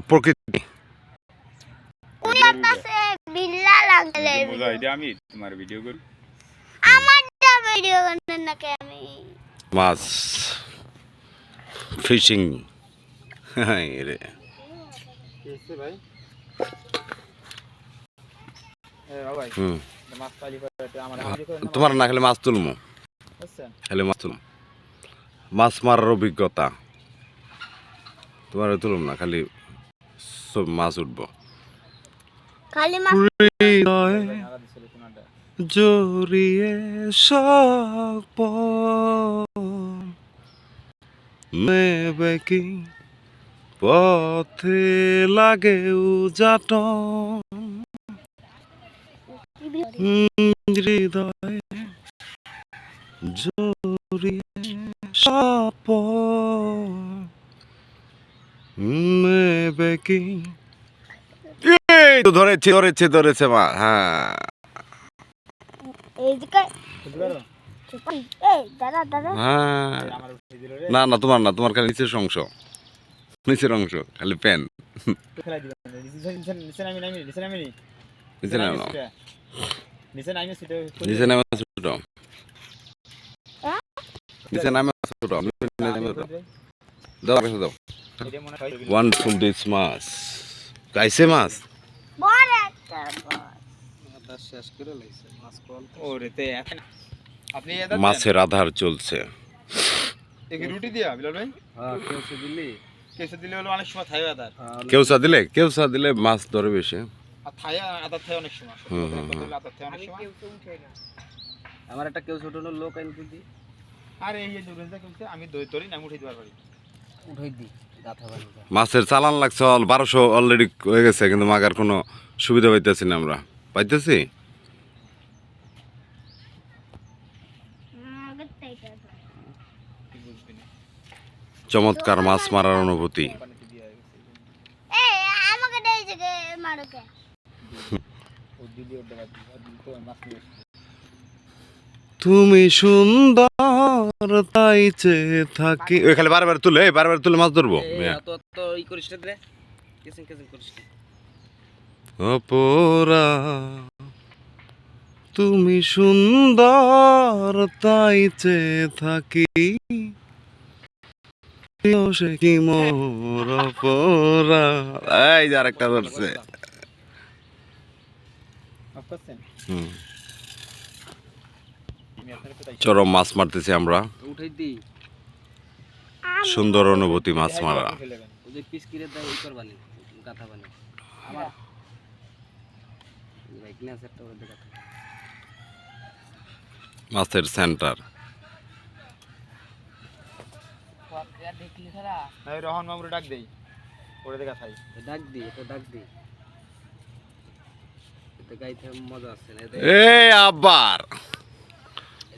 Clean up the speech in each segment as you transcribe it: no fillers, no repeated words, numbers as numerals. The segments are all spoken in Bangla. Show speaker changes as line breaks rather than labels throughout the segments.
প্রকৃতি মাছ ফিশিং রে তোমার না খালি মাছ তুলমু খালি মাছ তুলম মাছ মারার অভিজ্ঞতা তোমার তুলম না খালি সব মাছ উঠবো জড়িয়ে সপ নেবে কি পথে লাগে উজাট হৃদয়ে জড়িয়ে সপ নেবে কি ধরেছে ধরেছে ধরেছে মা হ্যাঁ না না তোমার না তোমার খালি নিচের অংশ খালি প্যান ওয়ান্ডারফুল ডিশ মাছ কাইসে মাছ মাছের আধার চলছে কেউসা দিলে মাছ ধরে বেশি
আমার একটা কেউ ছোট লোক
আমি দই তরি না উঠাই দিবার পারি
উঠাই দিই
মাছের চালান লাগছে 1200 অলরেডি হয়ে গেছে কিন্তু মাগার কোনো সুবিধা পাইতেছি না আমরা পাইতেছি চমৎকার মাছ মারার অনুভূতি তুমি সুন্দর তাই চেয়ে থাকি ওই খালি বারবার তুলে মাছ ধরবো অপরা তুমি সুন্দর তাই চেয়ে থাকি সে কি মোর অপরা এই যে আরেকটা ধরছে চরম মাছ মারতেছি আমরা সুন্দর অনুভূতি মাছ মারা মাছের সেন্টার
রহন মামুর ডাক দেই ওরে দেখা খাই
ডাক দি এটা ডাক দি এটা গাইতে মজা আছে
এই আবার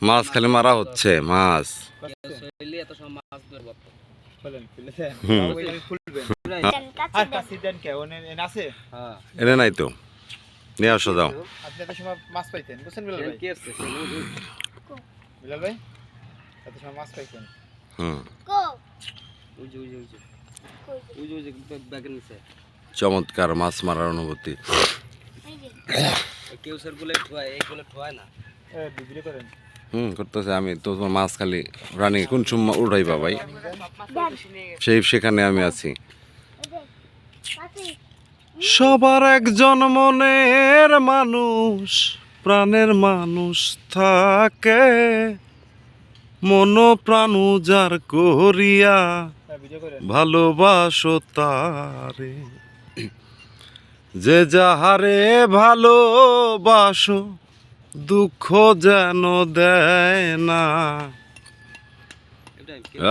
মাছ খালি মারা হচ্ছে মাছ
এত সব মাছ ধরব
চলেন খুলবে আর কাছি দেন কে ওনে আছে
হ্যাঁ এনে নাই তো নিয়ে আসো দাও
আপনি এত সময় মাছ পাইতেন বুঝছেন বিলাল ভাই
কি আছে
বিলাল ভাই এত সময় মাছ পাইতেন
কো ওই যে ব্যাগের নিচে
চমৎকার মাছ মারার অনুভূতি
কেউ স্যার গুলো ঠোয়ায় না
বিক্রি করেন
করতেছে আমি তো তোমার মাছ খালি রানি কোন সময় উঠাইবা ভাই সেখানে আমি আছি সবার একজন মনের মানুষ প্রাণের মানুষ থাকে মন প্রাণ উজার করিয়া ভালোবাসো তারে যে যাহারে ভালোবাসো দুঃখ যেন দেয় না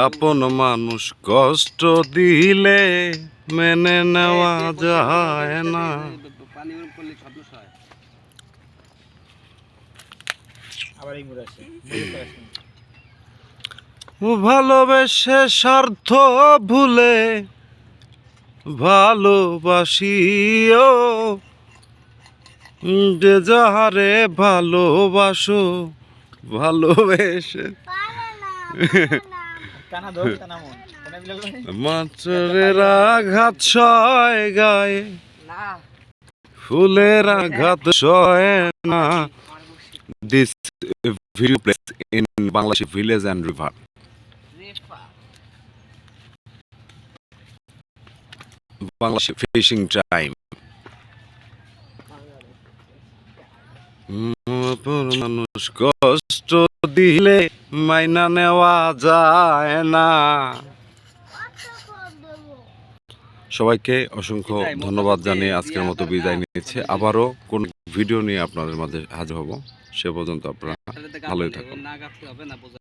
আপন মানুষ কষ্ট দিলে মেনে নেওয়া যায় না ভালোবেসে স্বার্থ ভুলে ভালোবাসিও যে যাহারে ভালোবাসো ভালোবেসে
কানা ধর কানা মন না বিলাল ভাই
মাছের আঘাত সয় গায়ে
না
ফুলের আঘাত সয় না this video place in Bangladesh village and river
রেফা
বাংলাদেশ ফিশিং টাইম মানুষ কষ্ট দিলে মাইনা নেওয়া যায় না। সবাইকে অসংখ্য ধন্যবাদ জানিয়ে আজকের মতো বিদায় নিচ্ছে। আবারও কোন ভিডিও নিয়ে আপনাদের মাঝে হাজির হব। সে পর্যন্ত আপনারা ভালোই থাকুন।
না গাঁথতে হবে না বোঝা